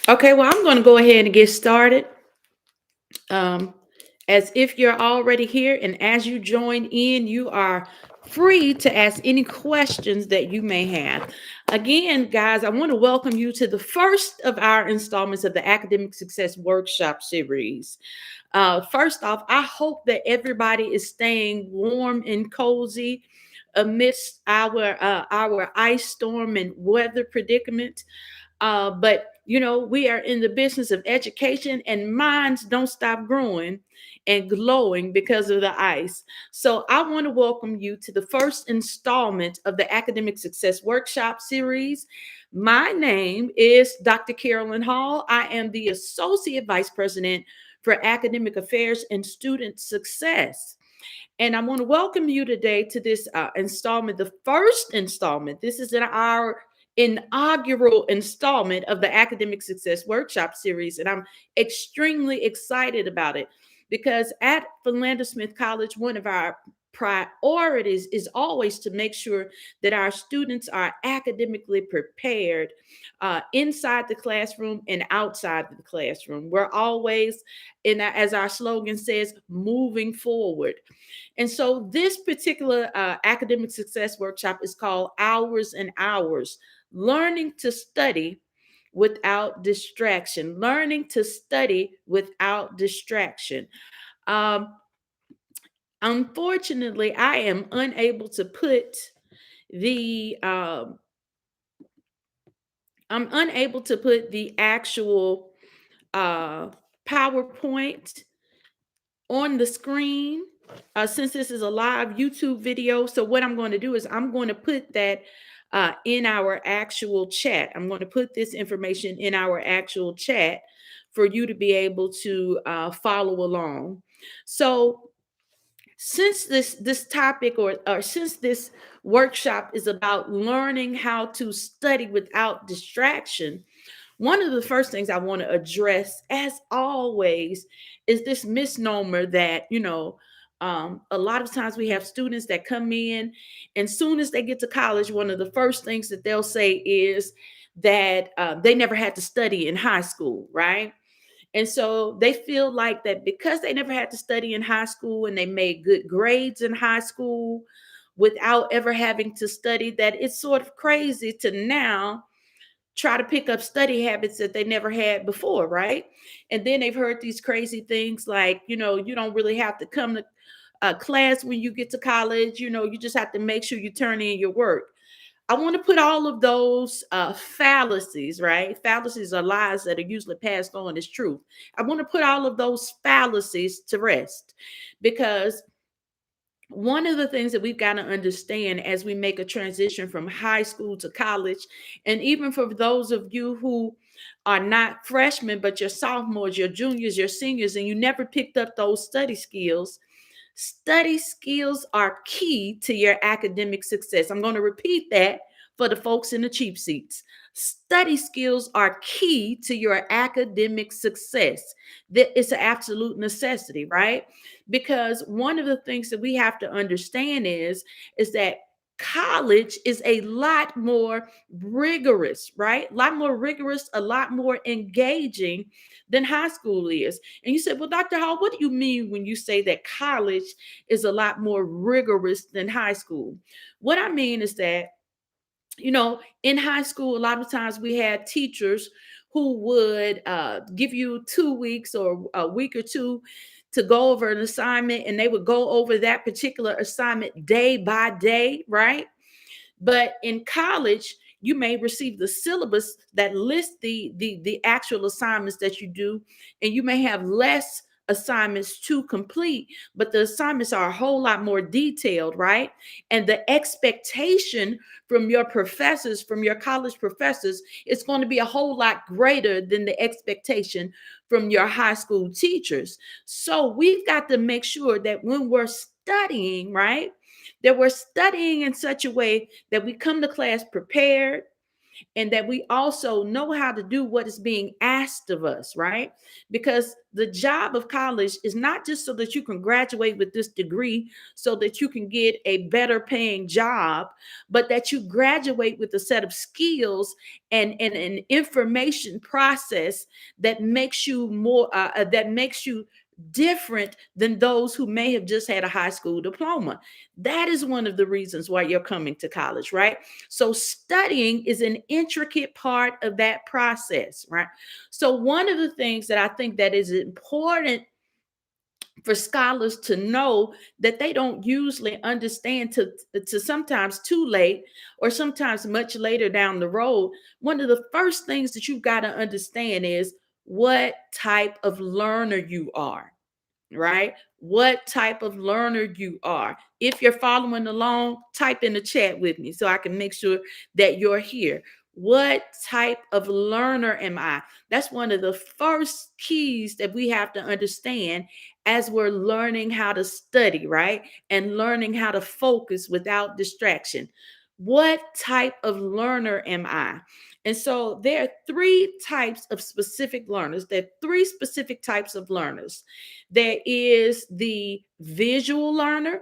Okay, well, I'm going to go ahead and get started. Um, as if you're already here, and as you join in, you are free to ask any questions that you may have. Again, guys, I want to welcome you to the first of our installments of the Academic Success Workshop series. First off, I hope that everybody is staying warm and cozy amidst our ice storm and weather predicament. But we are in the business of education, and minds don't stop growing and glowing because of the ice. So I want to welcome you to the first installment of the Academic Success Workshop series. My name is Dr. Carolyn Hall. I am the Associate Vice President for Academic Affairs and Student Success. And I want to welcome you today to this installment, the first installment. This is our inaugural installment of the Academic Success Workshop series. And I'm extremely excited about it because at Philander Smith College, one of our priorities is always to make sure that our students are academically prepared inside the classroom and outside the classroom. We're always, as our slogan says, moving forward. And so this particular academic success workshop is called Hours and Hours, Learning to Study Without Distraction. Learning to study without distraction. Um, Unfortunately, I am unable to put the I'm unable to put the actual uh, PowerPoint on the screen since this is a live YouTube video. So what I'm going to do is I'm going to put that in our actual chat. I'm going to put this information in our actual chat for you to be able to follow along. So since this topic or since this workshop is about learning how to study without distraction, one of the first things I want to address, as always, is this misnomer that, a lot of times we have students that come in, and soon as they get to college, one of the first things that they'll say is that they never had to study in high school, right? And so they feel like that because they never had to study in high school and they made good grades in high school without ever having to study, that it's sort of crazy to now try to pick up study habits that they never had before, right? And then they've heard these crazy things like, you don't really have to come to class when you get to college. You just have to make sure you turn in your work. I want to put all of those fallacies, right? Fallacies are lies that are usually passed on as truth. I want to put all of those fallacies to rest because one of the things that we've got to understand as we make a transition from high school to college, and even for those of you who are not freshmen, but you're sophomores, your juniors, your seniors, and you never picked up those study skills are key to your academic success. I'm going to repeat that for the folks in the cheap seats. Study skills are key to your academic success. That it's an absolute necessity, right? Because one of the things that we have to understand is that college is a lot more rigorous, right? A lot more rigorous, a lot more engaging than high school is. And you said, well, Dr. Hall, what do you mean when you say that college is a lot more rigorous than high school? What I mean is that, in high school, a lot of times we had teachers who would give you 2 weeks or a week or two to go over an assignment, and they would go over that particular assignment day by day, right? But in college, you may receive the syllabus that lists the actual assignments that you do, and you may have less assignments to complete, but the assignments are a whole lot more detailed, right? And the expectation from your professors, from your college professors, is going to be a whole lot greater than the expectation from your high school teachers. So we've got to make sure that when we're studying, right, that we're studying in such a way that we come to class prepared, and that we also know how to do what is being asked of us, right? Because the job of college is not just so that you can graduate with this degree so that you can get a better paying job, but that you graduate with a set of skills and an information process that makes you that makes you different than those who may have just had a high school diploma. That is one of the reasons why you're coming to college, right? So studying is an intricate part of that process, right? So one of the things that I think that is important for scholars to know that they don't usually understand to sometimes too late or sometimes much later down the road. One of the first things that you've got to understand is what type of learner you are, right? What type of learner you are. If you're following along, type in the chat with me so I can make sure that you're here. What type of learner am I? That's one of the first keys that we have to understand as we're learning how to study, right? And learning how to focus without distraction. What type of learner am I? And so there are three types of specific learners. There are three specific types of learners. There is the visual learner,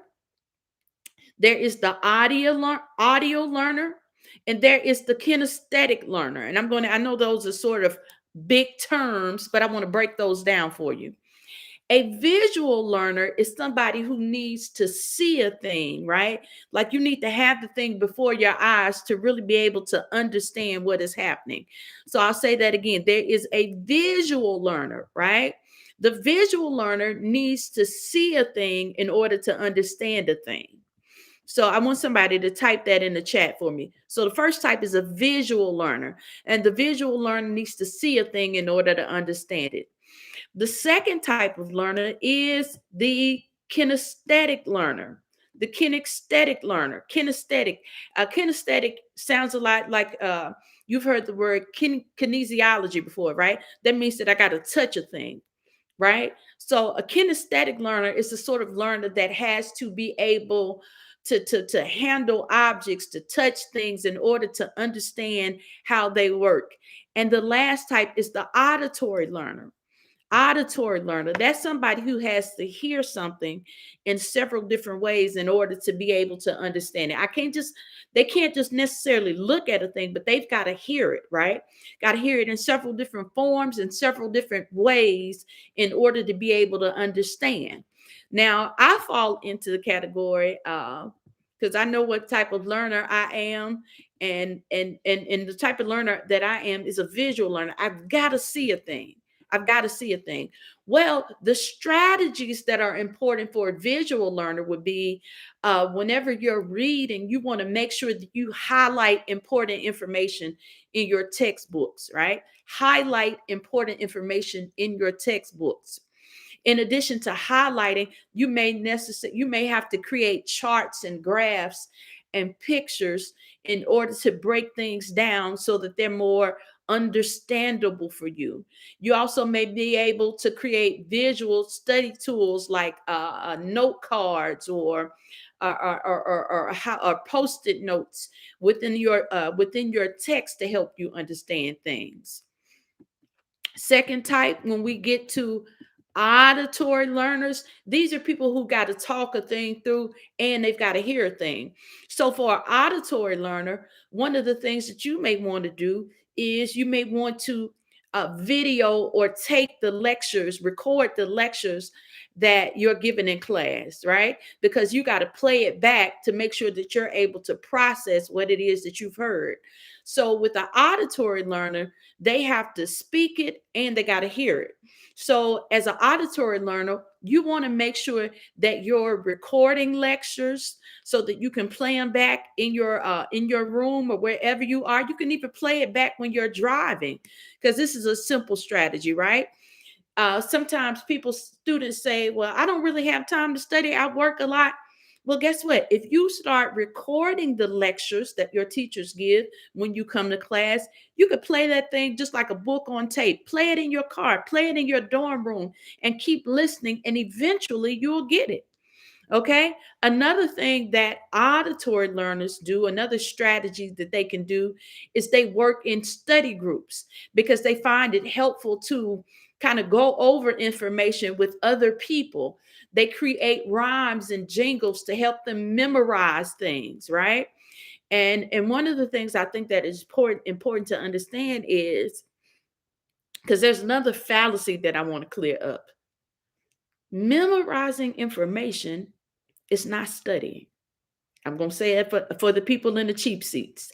there is the audio learner, and there is the kinesthetic learner. And I know those are sort of big terms, but I want to break those down for you. A visual learner is somebody who needs to see a thing, right? Like you need to have the thing before your eyes to really be able to understand what is happening. So I'll say that again. There is a visual learner, right? The visual learner needs to see a thing in order to understand a thing. So I want somebody to type that in the chat for me. So the first type is a visual learner, and the visual learner needs to see a thing in order to understand it. The second type of learner is the kinesthetic learner. The kinesthetic learner. Kinesthetic sounds a lot like you've heard the word kinesiology before, right? That means that I got to touch a thing, right? So a kinesthetic learner is the sort of learner that has to be able to handle objects, to touch things in order to understand how they work. And the last type is the auditory learner. Auditory learner, that's somebody who has to hear something in several different ways in order to be able to understand it. They can't just necessarily look at a thing, but they've got to hear it, right? Got to hear it in several different forms and several different ways in order to be able to understand. Now, I fall into the category because I know what type of learner I am, and the type of learner that I am is a visual learner. I've got to see a thing. I've got to see a thing. Well, the strategies that are important for a visual learner would be whenever you're reading, you want to make sure that you highlight important information in your textbooks, right? Highlight important information in your textbooks. In addition to highlighting, you may have to create charts and graphs and pictures in order to break things down so that they're more understandable for you. You also may be able to create visual study tools like note cards or post-it notes within your text to help you understand things. Second type, when we get to auditory learners, these are people who got to talk a thing through and they've got to hear a thing. So for an auditory learner, one of the things that you may want to do is you may want to video or take the lectures, record the lectures that you're given in class, right? Because you got to play it back to make sure that you're able to process what it is that you've heard. So with the auditory learner, they have to speak it and they got to hear it. So as an auditory learner, you want to make sure that you're recording lectures so that you can play them back in your room or wherever you are. You can even play it back when you're driving, because this is a simple strategy, right? Sometimes students say, well, I don't really have time to study. I work a lot. Well, guess what? If you start recording the lectures that your teachers give when you come to class, you could play that thing just like a book on tape. Play it in your car, play it in your dorm room, and keep listening, and eventually you'll get it. Okay. Another thing that auditory learners do, another strategy that they can do is they work in study groups because they find it helpful to kind of go over information with other people. They create rhymes and jingles to help them memorize things, right? And one of the things I think that is important to understand is because there's another fallacy that I want to clear up. Memorizing information is not studying. I'm going to say it for the people in the cheap seats.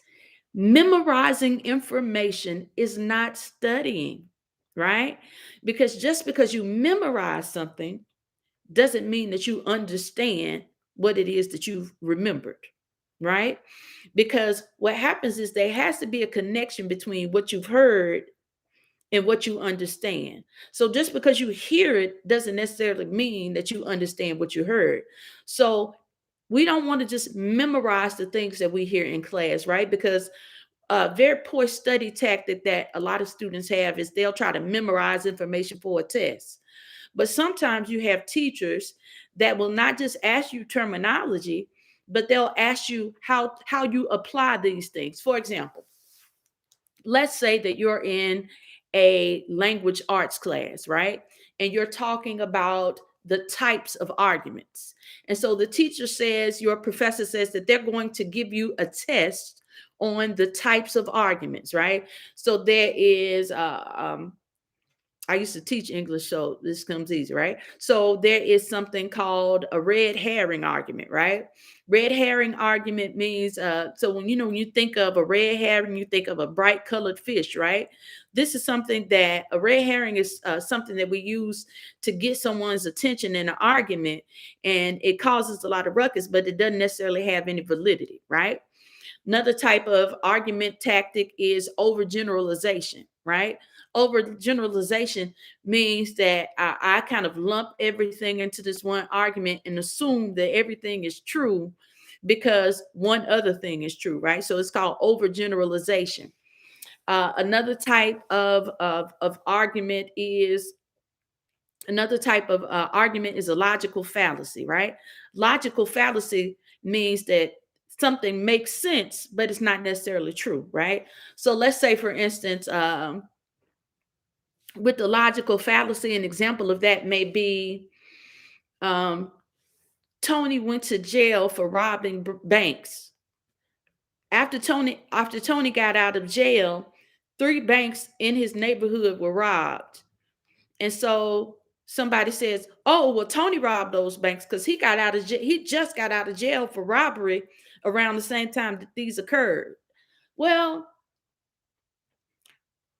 Memorizing information is not studying, right? Because just because you memorize something doesn't mean that you understand what it is that you've remembered, right? Because what happens is there has to be a connection between what you've heard and what you understand. So just because you hear it doesn't necessarily mean that you understand what you heard. So we don't want to just memorize the things that we hear in class, right? Because a very poor study tactic that a lot of students have is they'll try to memorize information for a test. But sometimes you have teachers that will not just ask you terminology, but they'll ask you how you apply these things. For example, let's say that you're in a language arts class, right? And you're talking about the types of arguments. And so the teacher says, your professor says that they're going to give you a test on the types of arguments, right? So there is I used to teach English, so this comes easy, right? So there is something called a red herring argument, right? Red herring argument means so when you think of a red herring, you think of a bright colored fish, right? This is something that a red herring is something that we use to get someone's attention in an argument, and it causes a lot of ruckus, but it doesn't necessarily have any validity, right? Another type of argument tactic is overgeneralization, right? Overgeneralization means that I kind of lump everything into this one argument and assume that everything is true because one other thing is true, right? So it's called overgeneralization. Another type of argument is Another type of argument is a logical fallacy, right? Logical fallacy means that something makes sense, but it's not necessarily true, right? So let's say, for instance, with the logical fallacy, an example of that may be um, Tony went to jail for robbing banks. After Tony got out of jail, three banks in his neighborhood were robbed. And so somebody says, "Oh, well, Tony robbed those banks because he just got out of jail for robbery around the same time that these occurred." Well,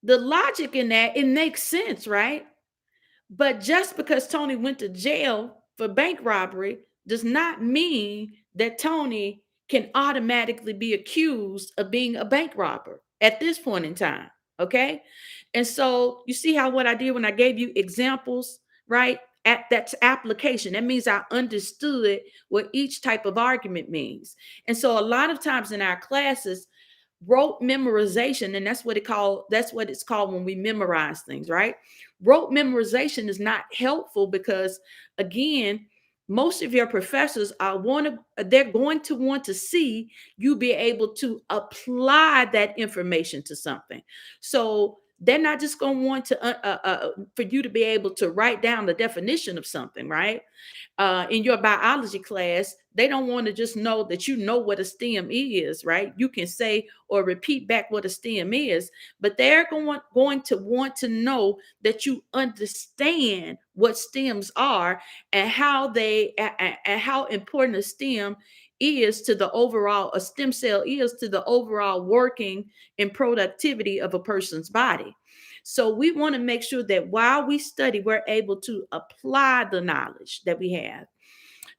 the logic in that, it makes sense, right? But just because Tony went to jail for bank robbery does not mean that Tony can automatically be accused of being a bank robber at this point in time. Okay. And so you see how what I did when I gave you examples, right? That's application. That means I understood what each type of argument means. And so a lot of times in our classes, rote memorization, and that's what it's called when we memorize things, right? Rote memorization is not helpful because, again, most of your professors they're going to want to see you be able to apply that information to something. So they're not just going to want to for you to be able to write down the definition of something, right? In your biology class, they don't want to just know that you know what a stem is, right? You can say or repeat back what a stem is, but they're going to want to know that you understand what stems are and and how important a stem cell is to the overall working and productivity of a person's body. So we want to make sure that while we study, we're able to apply the knowledge that we have.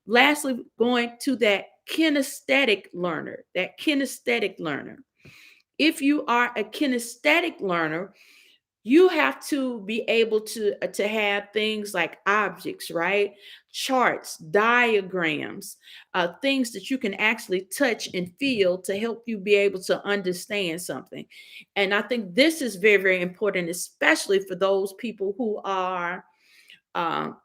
Lastly, going to that kinesthetic learner. If you are a kinesthetic learner, you have to be able to have things like objects, right? Charts, diagrams, things that you can actually touch and feel to help you be able to understand something. And I think this is very, very important, especially for those people who are um,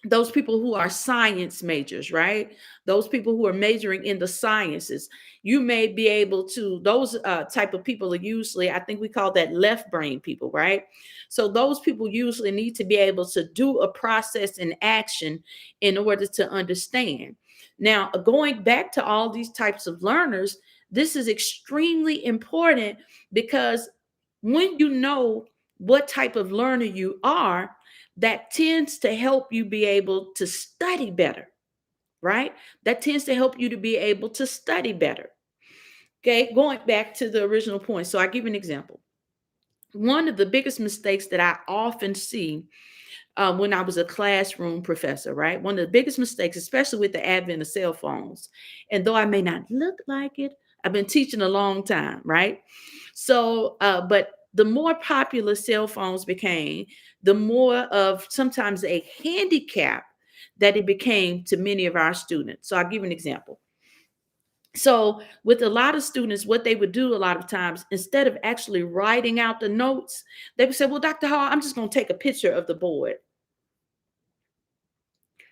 those people who are science majors, right? Those people who are majoring in the sciences, you may be able to, those type of people are usually, I think we call that left brain people, right? So those people usually need to be able to do a process in action in order to understand. Now, going back to all these types of learners, this is extremely important because when you know what type of learner you are, that tends to help you be able to study better, right? That tends to help you to be able to study better. Okay, going back to the original point. So I give you an example. One of the biggest mistakes that I often see when I was a classroom professor, right? One of the biggest mistakes, especially with the advent of cell phones, and though I may not look like it, I've been teaching a long time, right? So, but the more popular cell phones became, the more of sometimes a handicap that it became to many of our students. So I'll give you an example. So, with a lot of students, what they would do a lot of times, instead of actually writing out the notes, they would say, well, Dr. Hall, I'm just going to take a picture of the board.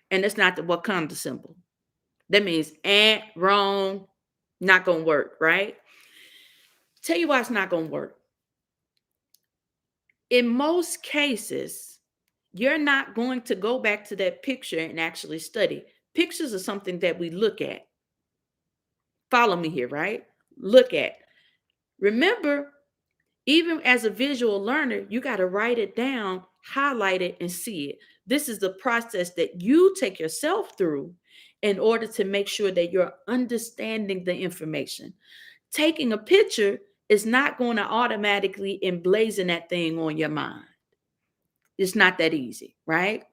And that's not the Wakanda symbol. That means wrong, not going to work, right? Tell you why it's not going to work. In most cases, you're not going to go back to that picture and actually study. Pictures are something that we look at. Follow me here, right? Look at. Remember, even as a visual learner, you got to write it down, highlight it, and see it. This is the process that you take yourself through in order to make sure that you're understanding the information. Taking a picture is not going to automatically emblazon that thing on your mind. It's not that easy, right?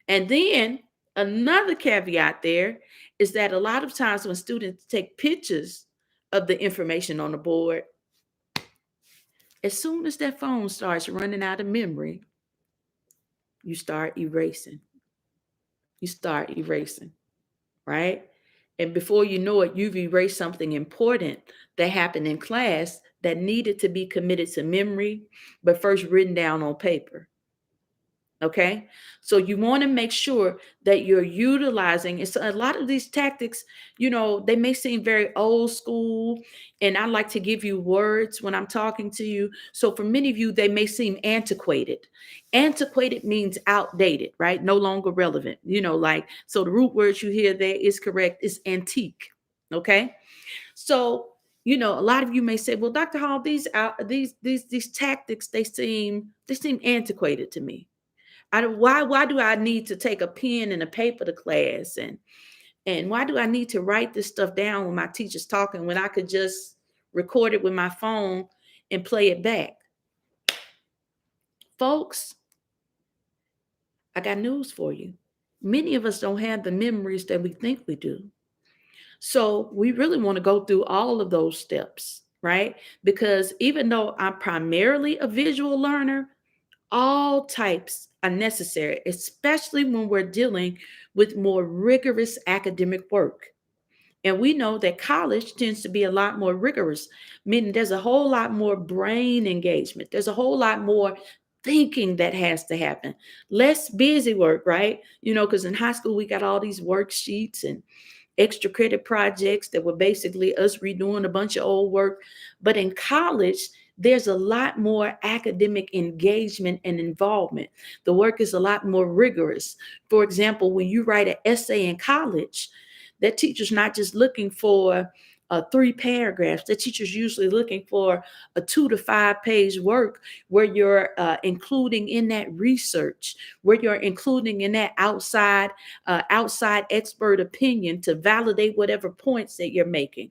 And then another caveat there is that a lot of times when students take pictures of the information on the board, as soon as that phone starts running out of memory, you start erasing. You start erasing, right? And before you know it, you've erased something important that happened in class that needed to be committed to memory, but first written down on paper. Okay. So you want to make sure that you're utilizing it's a lot of these tactics, they may seem very old school. And I like to give you words when I'm talking to you. So for many of you, they may seem antiquated. Antiquated means outdated, right? No longer relevant. Like so the root words you hear there is correct, is antique. Okay. So a lot of you may say, well, Dr. Hall, these tactics, they seem antiquated to me. Why do I need to take a pen and a paper to class, and why do I need to write this stuff down when my teacher's talking when I could just record it with my phone and play it back? Folks, I got news for you. Many of us don't have the memories that we think we do. So we really want to go through all of those steps, right? Because even though I'm primarily a visual learner, all types are necessary, especially when we're dealing with more rigorous academic work. And we know that college tends to be a lot more rigorous, meaning there's a whole lot more brain engagement. There's a whole lot more thinking that has to happen. Less busy work, right? Because in high school, we got all these worksheets and extra credit projects that were basically us redoing a bunch of old work. But in college, there's a lot more academic engagement and involvement. The work is a lot more rigorous. For example, when you write an essay in college, that teacher's not just looking for 3 paragraphs. The teacher's usually looking for a 2 to 5 page work where you're including in that research, where you're including in that outside expert opinion to validate whatever points that you're making.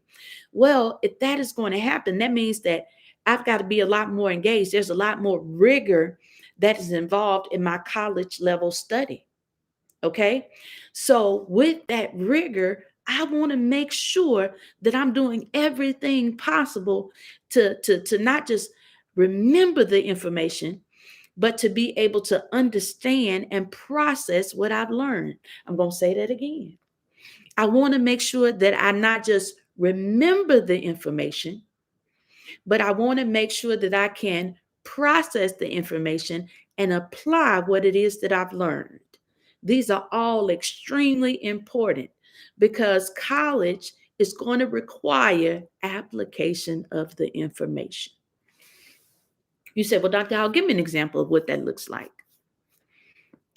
Well, if that is going to happen, that means that I've got to be a lot more engaged. There's a lot more rigor that is involved in my college level study. Okay. So with that rigor, I want to make sure that I'm doing everything possible to not just remember the information, but to be able to understand and process what I've learned. I'm going to say that again. I want to make sure that I not just remember the information, but I want to make sure that I can process the information and apply what it is that I've learned. These are all extremely important because college is going to require application of the information. You say, well, Dr. Howell, give me an example of what that looks like.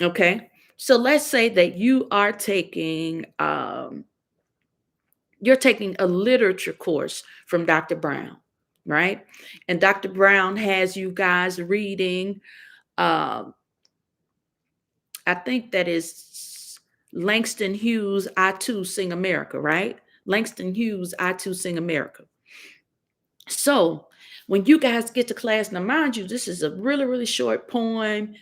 Okay. So let's say that you're taking a literature course from Dr. Brown, right? And Dr. Brown has you guys reading, um, I think that is Langston Hughes, I Too Sing America, right? Langston Hughes, I Too Sing America. So when you guys get to class, now mind you, this is a really, really short poem.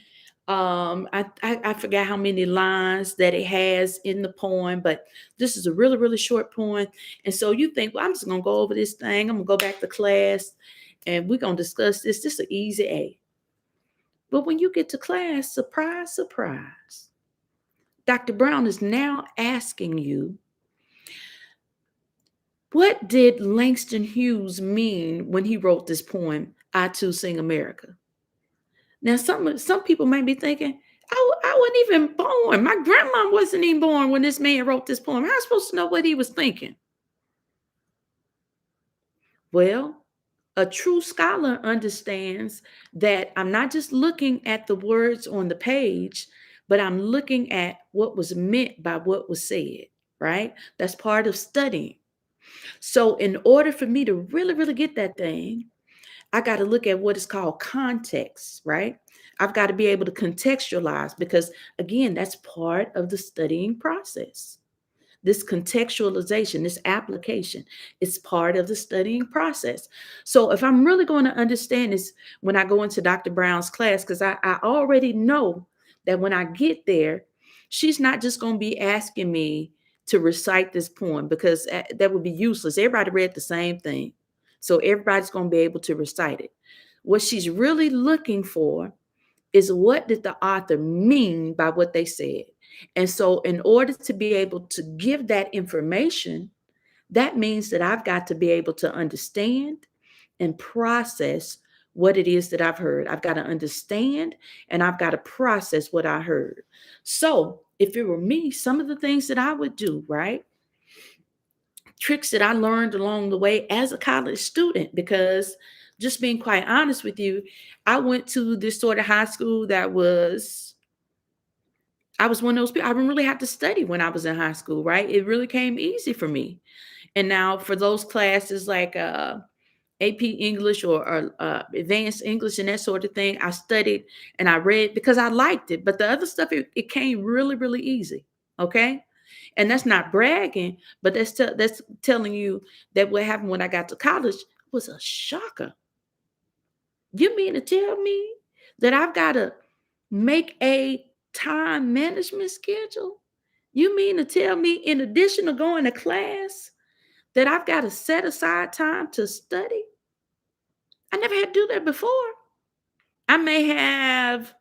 I forgot how many lines that it has in the poem, but this is a really, really short poem. And so you think, well, I'm just gonna go over this thing. I'm gonna go back to class and we're gonna discuss this. This is an easy A. But when you get to class, surprise, surprise, Dr. Brown is now asking you, what did Langston Hughes mean when he wrote this poem, I Too Sing America? Now, some people might be thinking, I wasn't even born. My grandma wasn't even born when this man wrote this poem. How am I supposed to know what he was thinking? Well, a true scholar understands that I'm not just looking at the words on the page, but I'm looking at what was meant by what was said, right? That's part of studying. So, in order for me to really, really get that thing, I got to look at what is called context, right? I've got to be able to contextualize because, again, that's part of the studying process. This contextualization, this application is part of the studying process. So, if I'm really going to understand this when I go into Dr. Brown's class, because I already know that when I get there, she's not just going to be asking me to recite this poem because that would be useless. Everybody read the same thing. So everybody's going to be able to recite it. What she's really looking for is what did the author mean by what they said? And so in order to be able to give that information, that means that I've got to be able to understand and process what it is that I've heard. I've got to understand and I've got to process what I heard. So if it were me, some of the things that I would do, right? Tricks that I learned along the way as a college student, because just being quite honest with you, I went to this sort of high school I was one of those people. I didn't really have to study when I was in high school, right? It really came easy for me. And now for those classes like AP English or advanced English and that sort of thing, I studied and I read because I liked it. But the other stuff, it came really, really easy. Okay. And that's not bragging, but that's telling you that what happened when I got to college was a shocker. You mean to tell me that I've got to make a time management schedule? You mean to tell me, in addition to going to class, that I've got to set aside time to study? I never had to do that before. I may have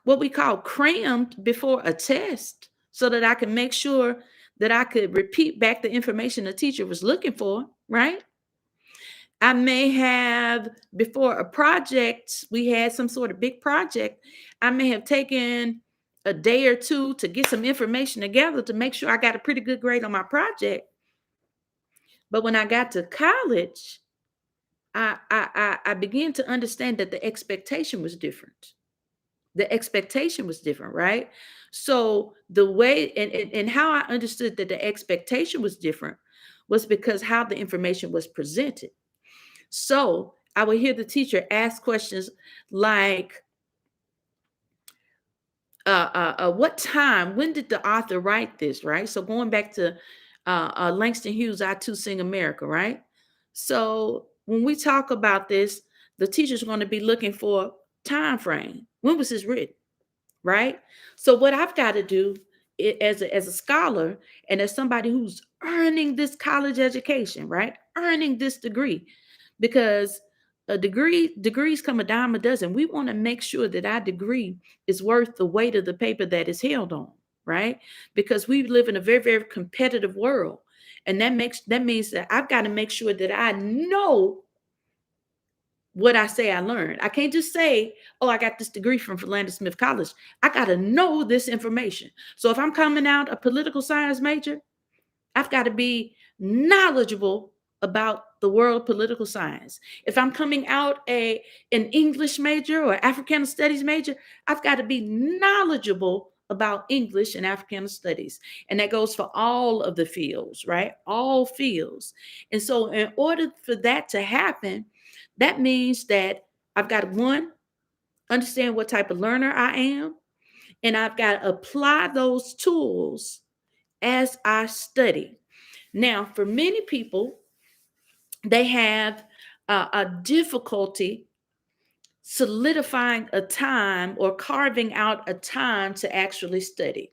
what we call crammed before a test so that I can make sure that I could repeat back the information the teacher was looking for, right? I may have, before a project, we had some sort of big project, I may have taken a day or two to get some information together to make sure I got a pretty good grade on my project. But when I got to college, I began to understand that the expectation was different. The expectation was different, right? So the way and how I understood that the expectation was different was because how the information was presented. So I would hear the teacher ask questions like, what time, when did the author write this, right? So going back to Langston Hughes, I Too Sing America, right? So when we talk about this, the teacher's going to be looking for time frame. When was this written, right? So what I've got to do as a scholar and as somebody who's earning this college education, right? Earning this degree, because degrees come a dime a dozen. We want to make sure that our degree is worth the weight of the paper that is held on, right? Because we live in a very, very competitive world. And that means that I've got to make sure that I know what I say I learned. I can't just say, oh, I got this degree from Philander Smith College. I got to know this information. So if I'm coming out a political science major, I've got to be knowledgeable about the world of political science. If I'm coming out an English major or Africana studies major, I've got to be knowledgeable about English and Africana studies. And that goes for all of the fields, right? All fields. And so in order for that to happen, that means that I've got to, one, understand what type of learner I am, and I've got to apply those tools as I study. Now, for many people, they have a difficulty solidifying a time or carving out a time to actually study.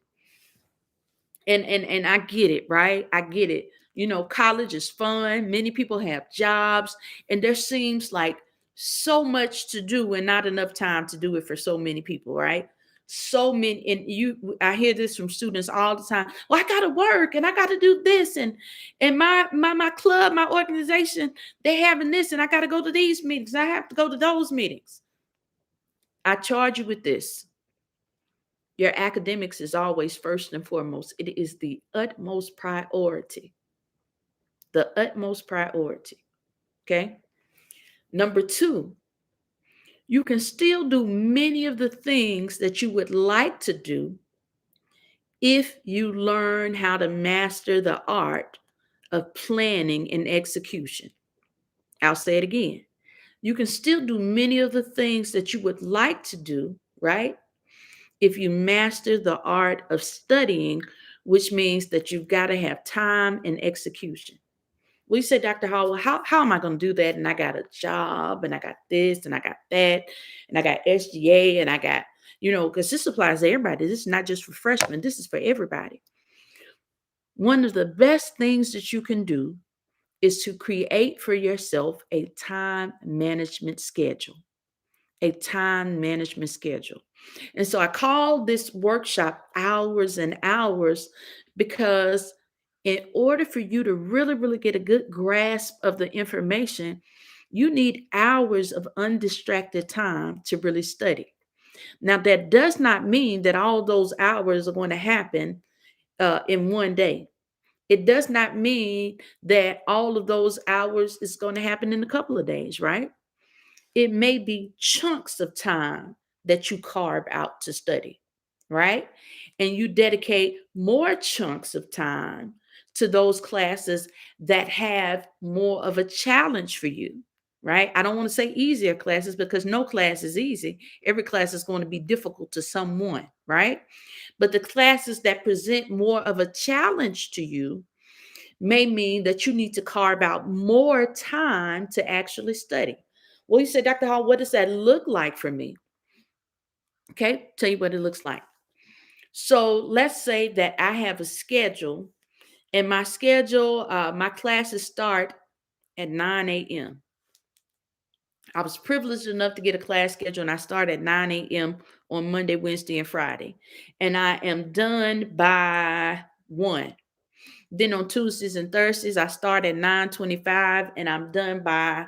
And I get it, right? I get it. You know, college is fun. Many people have jobs, and there seems like so much to do and not enough time to do it for so many people, right? So many, and I hear this from students all the time. Well, I gotta work and I gotta do this, and my club, my organization, they having this, and I gotta go to these meetings. I have to go to those meetings. I charge you with this. Your academics is always first and foremost. It is the utmost priority. The utmost priority. Okay. Number two, you can still do many of the things that you would like to do if you learn how to master the art of planning and execution. I'll say it again. You can still do many of the things that you would like to do, right? If you master the art of studying, which means that you've got to have time and execution. We said, Dr. Howell, how am I going to do that? And I got a job and I got this and I got that and I got SGA and I got, because this applies to everybody. This is not just for freshmen. This is for everybody. One of the best things that you can do is to create for yourself a time management schedule. A time management schedule. And so I call this workshop Hours and Hours because in order for you to really, really get a good grasp of the information, you need hours of undistracted time to really study. Now, that does not mean that all those hours are going to happen in one day. It does not mean that all of those hours is going to happen in a couple of days, right? It may be chunks of time that you carve out to study, right? And you dedicate more chunks of time to those classes that have more of a challenge for you, right? I don't want to say easier classes because no class is easy. Every class is going to be difficult to someone, right? But the classes that present more of a challenge to you may mean that you need to carve out more time to actually study. Well, you said, Dr. Hall, what does that look like for me? Okay, tell you what it looks like. So let's say that I have a schedule, and my schedule, my classes start at 9 a.m. I was privileged enough to get a class schedule, and I start at 9 a.m. on Monday, Wednesday, and Friday. And I am done by 1. Then on Tuesdays and Thursdays, I start at 9:25 and I'm done by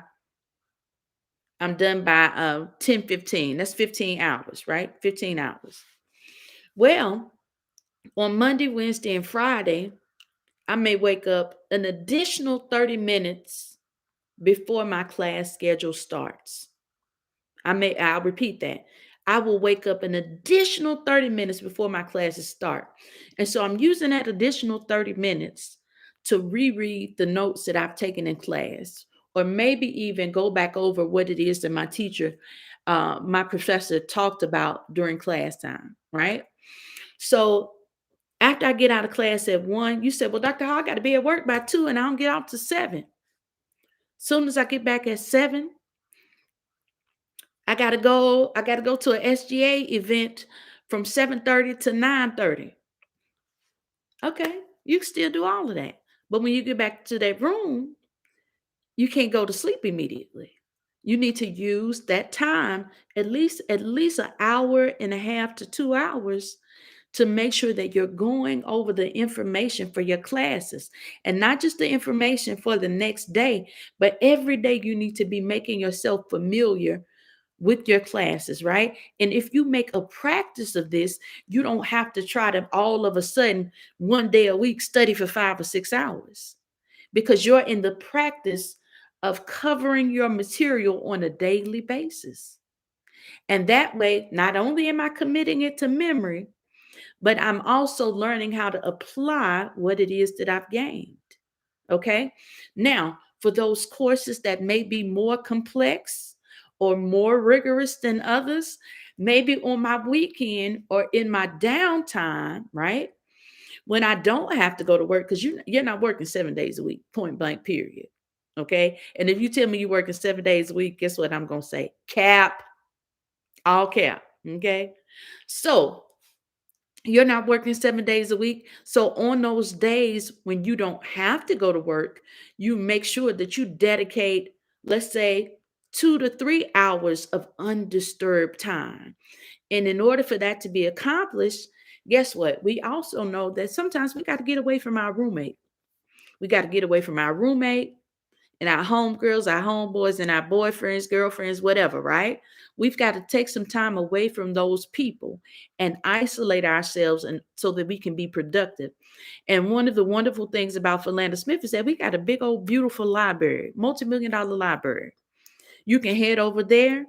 10:15. That's 15 hours, right? 15 hours. Well, on Monday, Wednesday, and Friday, I may wake up an additional 30 minutes before my class schedule starts. I'll repeat that. I will wake up an additional 30 minutes before my classes start. And so I'm using that additional 30 minutes to reread the notes that I've taken in class, or maybe even go back over what it is that my professor talked about during class time, right? So after I get out of class at 1, you said, well, Dr. Hall, I got to be at work by 2 and I don't get out to 7. Soon as I get back at 7, I gotta go to a SGA event from 7:30 to 9:30. Okay, you can still do all of that. But when you get back to that room, you can't go to sleep immediately. You need to use that time, at least an hour and a half to 2 hours, to make sure that you're going over the information for your classes, and not just the information for the next day, but every day you need to be making yourself familiar with your classes, right? And if you make a practice of this, you don't have to try to all of a sudden one day a week study for 5 or 6 hours, because you're in the practice of covering your material on a daily basis. And that way, not only am I committing it to memory, but I'm also learning how to apply what it is that I've gained. Okay. Now, for those courses that may be more complex or more rigorous than others, maybe on my weekend or in my downtime, right? When I don't have to go to work, because you're not working 7 days a week, point blank, period. Okay. And if you tell me you're working 7 days a week, guess what I'm going to say? Cap, all cap. Okay. So you're not working 7 days a week. So on those days when you don't have to go to work, you make sure that you dedicate, let's say, 2 to 3 hours of undisturbed time. And in order for that to be accomplished, guess what? We also know that sometimes we got to get away from our roommate. We got to get away from our roommate and our homegirls, our homeboys, and our boyfriends, girlfriends, whatever, right? We've got to take some time away from those people and isolate ourselves, and so that we can be productive. And one of the wonderful things about Philander Smith is that we got a big old beautiful library, multi-million-dollar library. You can head over there,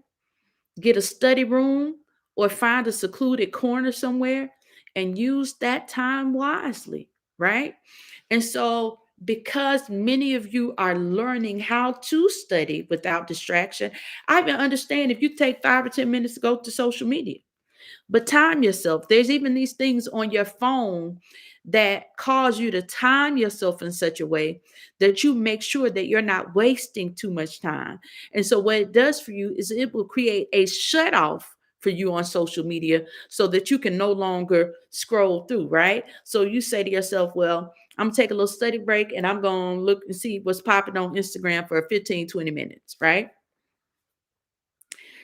get a study room, or find a secluded corner somewhere and use that time wisely, right? And so, because many of you are learning how to study without distraction, I even understand if you take 5 or 10 minutes to go to social media, but time yourself. There's even these things on your phone that cause you to time yourself in such a way that you make sure that you're not wasting too much time. And so what it does for you is it will create a shut off for you on social media so that you can no longer scroll through, right? So you say to yourself, well, I'm gonna take a little study break and I'm gonna look and see what's popping on Instagram for 15, 20 minutes, right?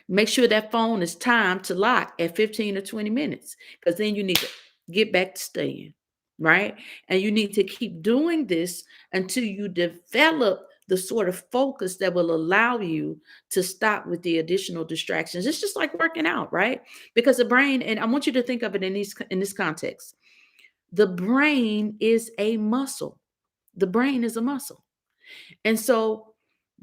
Make sure that phone is timed to lock at 15 or 20 minutes, because then you need to get back to studying, right? And you need to keep doing this until you develop the sort of focus that will allow you to stop with the additional distractions. It's just like working out, right? Because the brain, and I want you to think of it in this context. The brain is a muscle. The brain is a muscle. And so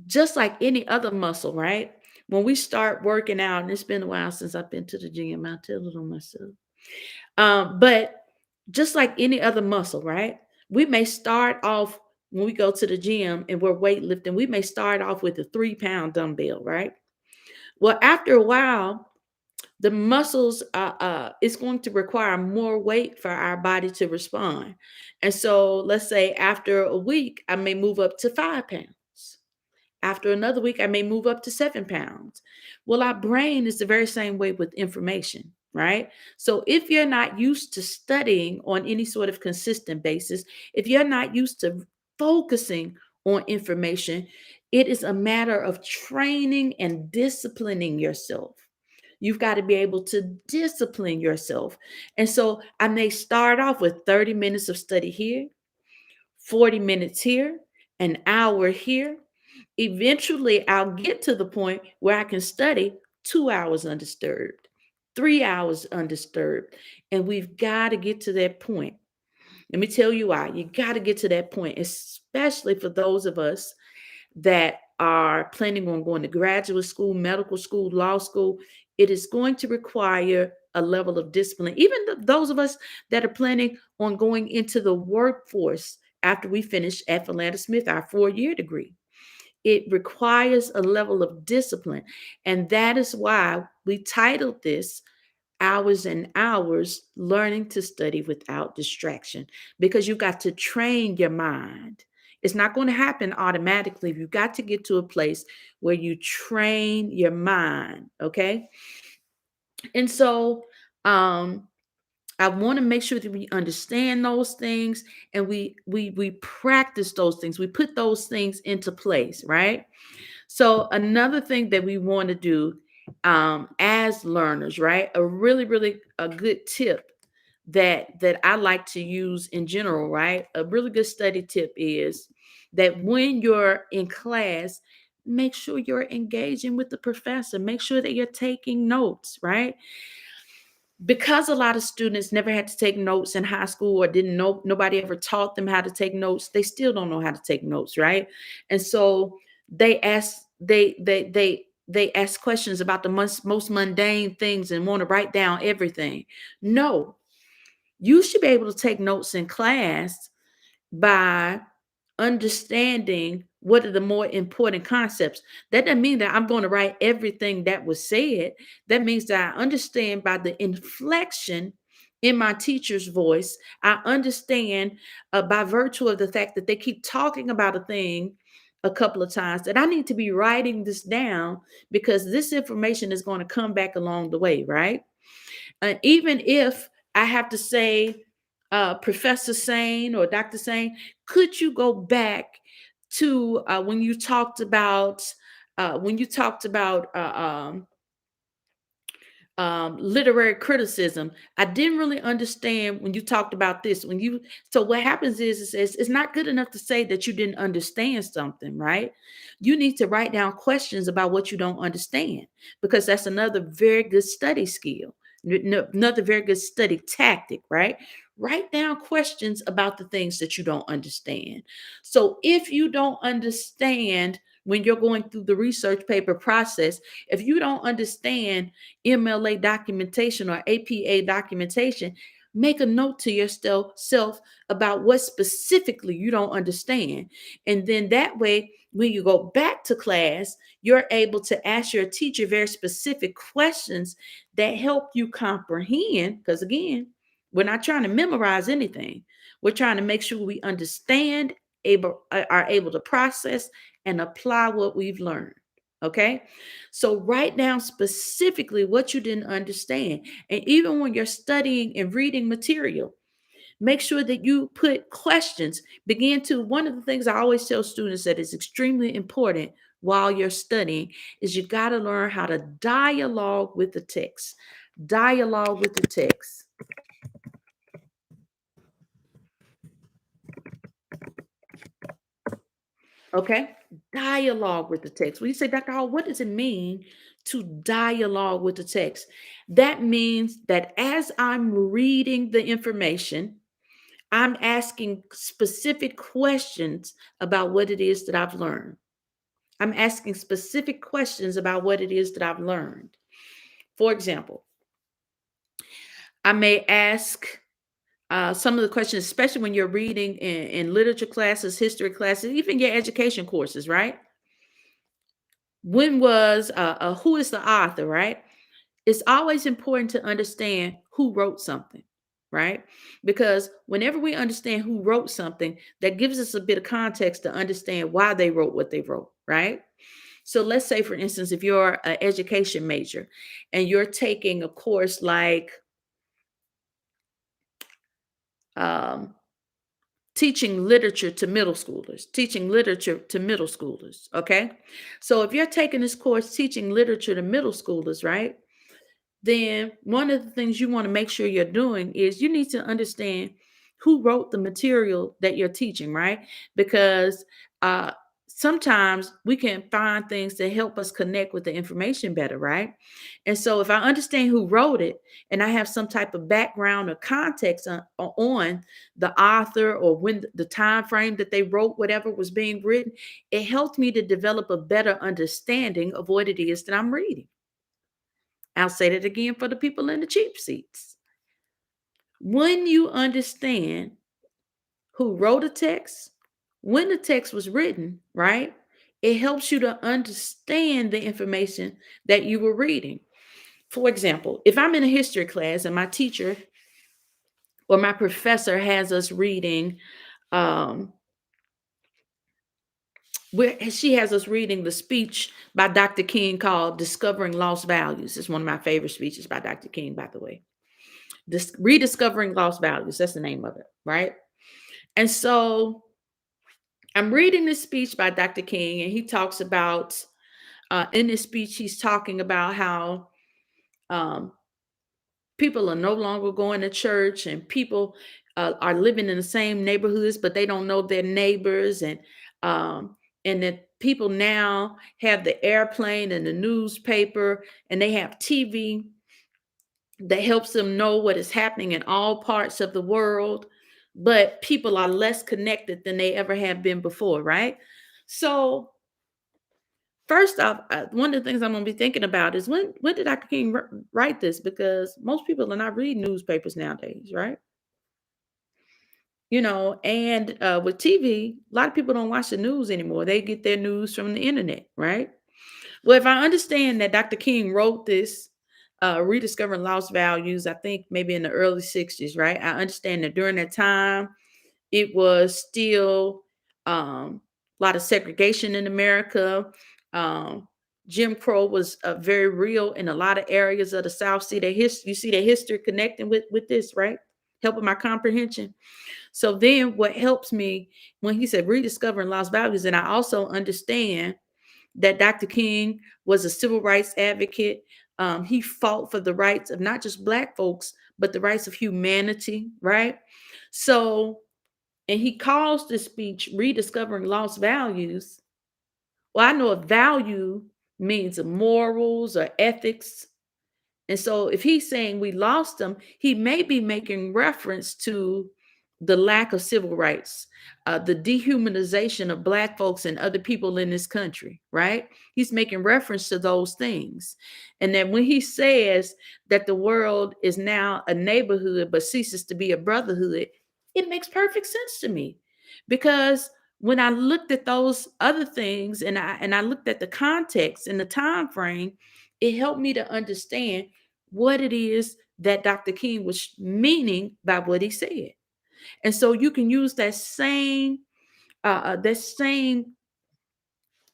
just like any other muscle, right? When we start working out, and it's been a while since I've been to the gym, I'll tell it on myself. But just like any other muscle, right? We may start off when we go to the gym and we're weightlifting, we may start off with a 3 pound dumbbell, right? Well, after a while, the muscles it's going to require more weight for our body to respond. And so let's say after a week, I may move up to 5 pounds. After another week, I may move up to 7 pounds. Well, our brain is the very same way with information, right? So if you're not used to studying on any sort of consistent basis, if you're not used to focusing on information, it is a matter of training and disciplining yourself. You've got to be able to discipline yourself. And so I may start off with 30 minutes of study here, 40 minutes here, an hour here. Eventually, I'll get to the point where I can study 2 hours undisturbed, 3 hours undisturbed. And we've got to get to that point. Let me tell you why. You got to get to that point, especially for those of us that are planning on going to graduate school, medical school, law school. It is going to require a level of discipline. Even those of us that are planning on going into the workforce after we finish at Philander Smith, our 4-year degree. It requires a level of discipline. And that is why we titled this Hours and Hours Learning to Study Without Distraction, because you've got to train your mind. It's not going to happen automatically. You've got to get to a place where you train your mind. Okay. And so, I want to make sure that we understand those things and we practice those things. We put those things into place, right? So another thing that we want to do as learners, right? A really, really a good tip that I like to use in general, right? A really good study tip is that when you're in class, make sure you're engaging with the professor. Make sure that you're taking notes, right? Because a lot of students never had to take notes in high school or didn't know, nobody ever taught them how to take notes, they still don't know how to take notes, right? And so they ask questions about the most mundane things and want to write down everything. No, you should be able to take notes in class by understanding what are the more important concepts. That doesn't mean that I'm going to write everything that was said. That means that I understand by the inflection in my teacher's voice. I understand by virtue of the fact that they keep talking about a thing a couple of times that I need to be writing this down because this information is going to come back along the way, right? And even if I have to say, Professor Sane or Dr. Sane, could you go back to when you talked about literary criticism? I didn't really understand when you talked about this. When you So what happens is it's not good enough to say that you didn't understand something, right? You need to write down questions about what you don't understand because that's another very good study skill, another very good study tactic, right? Write down questions about the things that you don't understand. So if you don't understand when you're going through the research paper process, if you don't understand MLA documentation or APA documentation, make a note to yourself about what specifically you don't understand. And then that way, when you go back to class, you're able to ask your teacher very specific questions that help you comprehend. Because again, we're not trying to memorize anything. We're trying to make sure we understand, are able to process and apply what we've learned. Okay. So write down specifically what you didn't understand. And even when you're studying and reading material, make sure that you put questions. One of the things I always tell students that is extremely important while you're studying is you got to learn how to dialogue with the text. Dialogue with the text. Okay. Dialogue with the text. When you say, Dr. Hall, what does it mean to dialogue with the text? That means that as I'm reading the information, I'm asking specific questions about what it is that I've learned. I'm asking specific questions about what it is that I've learned. For example, I may ask some of the questions, especially when you're reading in literature classes, history classes, even your education courses, right? Who is the author, right? It's always important to understand who wrote something, right? Because whenever we understand who wrote something, that gives us a bit of context to understand why they wrote what they wrote, right? So let's say, for instance, if you're an education major and you're taking a course like um, teaching literature to middle schoolers, okay? So if you're taking this course teaching literature to middle schoolers, right? Then one of the things you want to make sure you're doing is you need to understand who wrote the material that you're teaching, right? Because uh, sometimes we can find things that help us connect with the information better, right? And so if I understand who wrote it and I have some type of background or context on the author or when the time frame that they wrote whatever was being written, it helps me to develop a better understanding of what it is that I'm reading. I'll say that again for the people in the cheap seats. When you understand who wrote a text, when the text was written, right? It helps you to understand the information that you were reading. For example, if I'm in a history class and my teacher or my professor has us reading, um, she has us reading the speech by Dr. King called Discovering Lost Values. It's one of my favorite speeches by Dr. King, by the way. Rediscovering Lost Values. That's the name of it, right? And so I'm reading this speech by Dr. King, and he talks about, in this speech, he's talking about how um, People are no longer going to church, and people are living in the same neighborhoods, but they don't know their neighbors. Um, and that people now have the airplane and the newspaper, and they have TV that helps them know what is happening in all parts of the world. But people are less connected than they ever have been before, right? So first off, one of the things I'm going to be thinking about is when did Dr. King write this? Because most people are not reading newspapers nowadays, right? And with TV, a lot of people don't watch the news anymore. They get their news from the internet, right? Well, if I understand that Dr. King wrote this, Rediscovering Lost Values, I think maybe in the early 60s, right? I understand that during that time, it was still a lot of segregation in America. Um, Jim Crow was very real in a lot of areas of the South. You see the history connecting with this, right? Helping my comprehension. So then, what helps me when he said rediscovering lost values, and I also understand that Dr. King was a civil rights advocate. He fought for the rights of not just Black folks, but the rights of humanity, right? So and he calls this speech Rediscovering Lost Values. Well, I know a value means morals or ethics. And so if he's saying we lost them, he may be making reference to the lack of civil rights, the dehumanization of Black folks and other people in this country, right? He's making reference to those things. And then when he says that the world is now a neighborhood but ceases to be a brotherhood, it makes perfect sense to me. Because when I looked at those other things and I looked at the context and the time frame, it helped me to understand what it is that Dr. King was meaning by what he said. And so you can use that same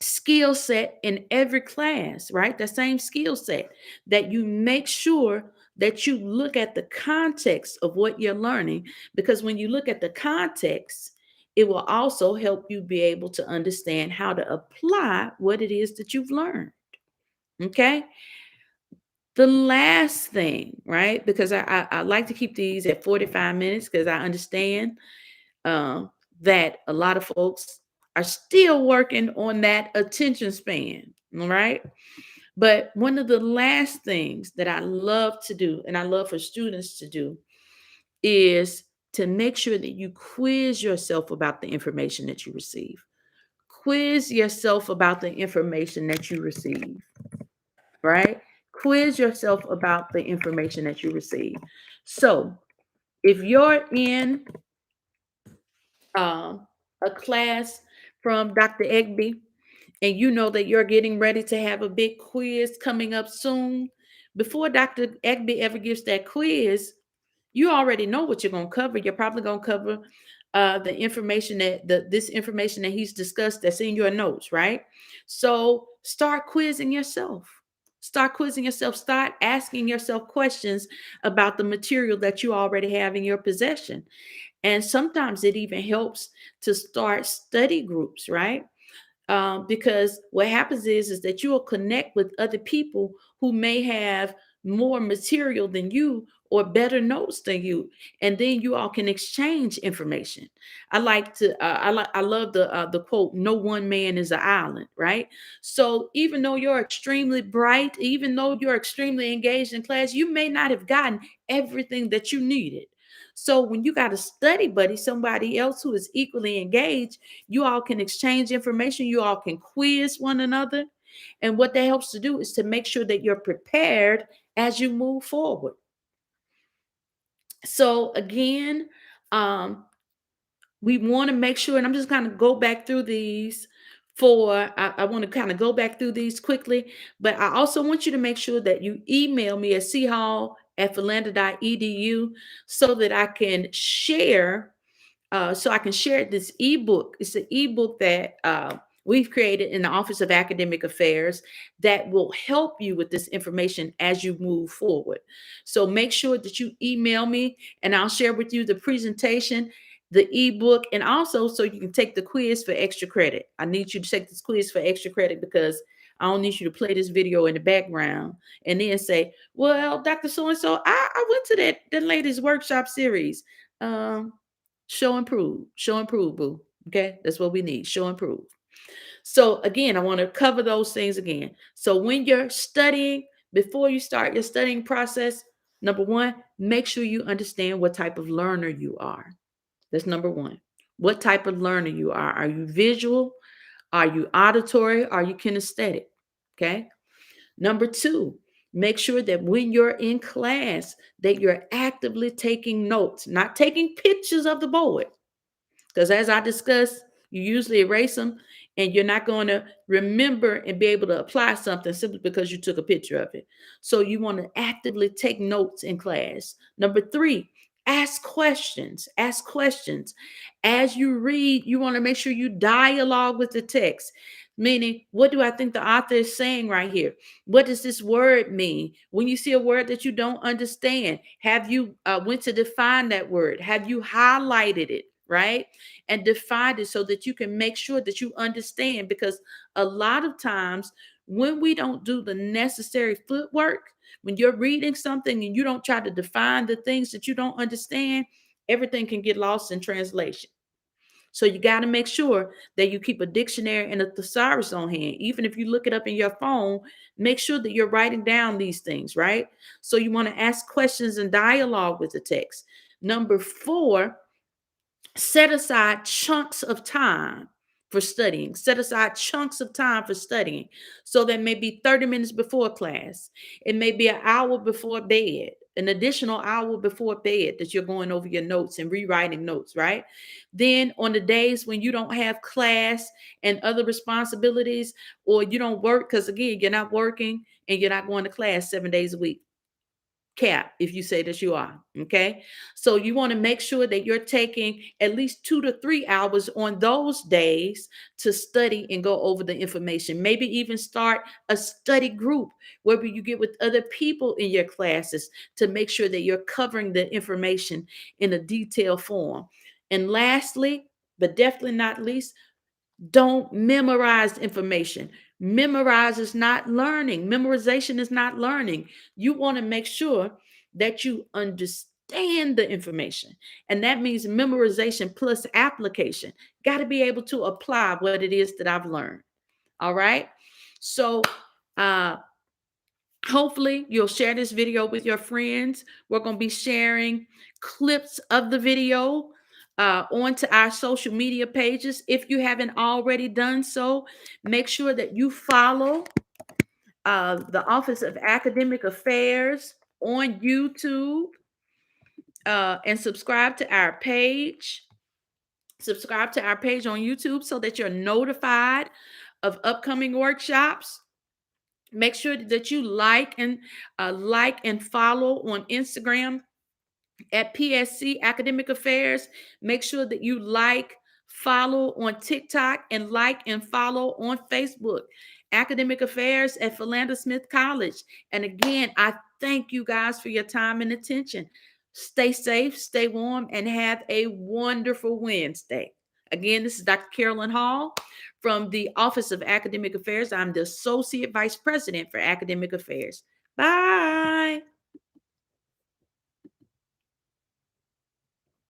skill set in every class, right? That same skill set that you make sure that you look at the context of what you're learning, because when you look at the context, it will also help you be able to understand how to apply what it is that you've learned. Okay. The last thing, right? Because I like to keep these at 45 minutes because I understand uh, that a lot of folks are still working on that attention span, all right? But one of the last things that I love to do, and I love for students to do, is to make sure that you quiz yourself about the information that you receive. Quiz yourself about the information that you receive, right? Quiz yourself about the information that you receive. So if you're in uh, a class from Dr. Egby, and you know that you're getting ready to have a big quiz coming up soon, before Dr. Egby ever gives that quiz, you already know what you're going to cover. You're probably going to cover the information this information that he's discussed that's in your notes, right? So start quizzing yourself. Start quizzing yourself. Start asking yourself questions about the material that you already have in your possession. And sometimes it even helps to start study groups, right? Because what happens is that you will connect with other people who may have more material than you or better notes than you, and then you all can exchange information. I love the quote, no one man is an island, right? So even though you're extremely bright, even though you're extremely engaged in class, you may not have gotten everything that you needed. So when you got a study buddy, somebody else who is equally engaged, you all can exchange information. You all can quiz one another. And what that helps to do is to make sure that you're prepared as you move forward. So again, um, we want to make sure, and I'm just kind of go back through these I want to kind of go back through these quickly, but I also want you to make sure that you email me at chall@philander.edu so that I can share this ebook. It's an ebook that we've created in the Office of Academic Affairs that will help you with this information as you move forward. So make sure that you email me and I'll share with you the presentation, the ebook, and also so you can take the quiz for extra credit. I need you to take this quiz for extra credit because I don't need you to play this video in the background and then say, well, Dr. So-and-so, I went to that lady's workshop series. Um, show and prove, boo. Okay, that's what we need. Show and prove. So again, I want to cover those things again. So when you're studying, before you start your studying process, number one, make sure you understand what type of learner you are. That's number one. What type of learner you are. Are you visual? Are you auditory? Are you kinesthetic? Okay. Number two, make sure that when you're in class, that you're actively taking notes, not taking pictures of the board. Because as I discussed, you usually erase them and you're not going to remember and be able to apply something simply because you took a picture of it. So you want to actively take notes in class. Number three, ask questions. Ask questions. As you read, you want to make sure you dialogue with the text. Meaning, what do I think the author is saying right here? What does this word mean? When you see a word that you don't understand, have you went to define that word? Have you highlighted it, right? And defined it so that you can make sure that you understand. Because a lot of times when we don't do the necessary footwork, when you're reading something and you don't try to define the things that you don't understand, everything can get lost in translation. So you got to make sure that you keep a dictionary and a thesaurus on hand. Even if you look it up in your phone, make sure that you're writing down these things, right? So you want to ask questions and dialogue with the text. Number four, set aside chunks of time for studying. Set aside chunks of time for studying. So that may be 30 minutes before class. It may be an hour before bed, an additional hour before bed that you're going over your notes and rewriting notes, right? Then on the days when you don't have class and other responsibilities, or you don't work, because again, you're not working and you're not going to class 7 days a week. Cap, if you say that you are. Okay. So you want to make sure that you're taking at least 2 to 3 hours on those days to study and go over the information. Maybe even start a study group where you get with other people in your classes to make sure that you're covering the information in a detailed form. And lastly, but definitely not least, don't memorize information. Memorize is not learning. Memorization is not learning. You want to make sure that you understand the information. And that means memorization plus application. Got to be able to apply what it is that I've learned. All right. So, uh, hopefully you'll share this video with your friends. We're going to be sharing clips of the video onto our social media pages. If you haven't already done so, make sure that you follow the Office of Academic Affairs on YouTube and subscribe to our page. Subscribe to our page on YouTube so that you're notified of upcoming workshops. Make sure that you like and follow on Instagram at PSC Academic Affairs. Make sure that you like, follow on TikTok, and like and follow on Facebook. Academic Affairs at Philander Smith College. And again, I thank you guys for your time and attention. Stay safe, stay warm, and have a wonderful Wednesday. Again, this is Dr. Carolyn Hall from the Office of Academic Affairs. I'm the Associate Vice President for Academic Affairs. Bye.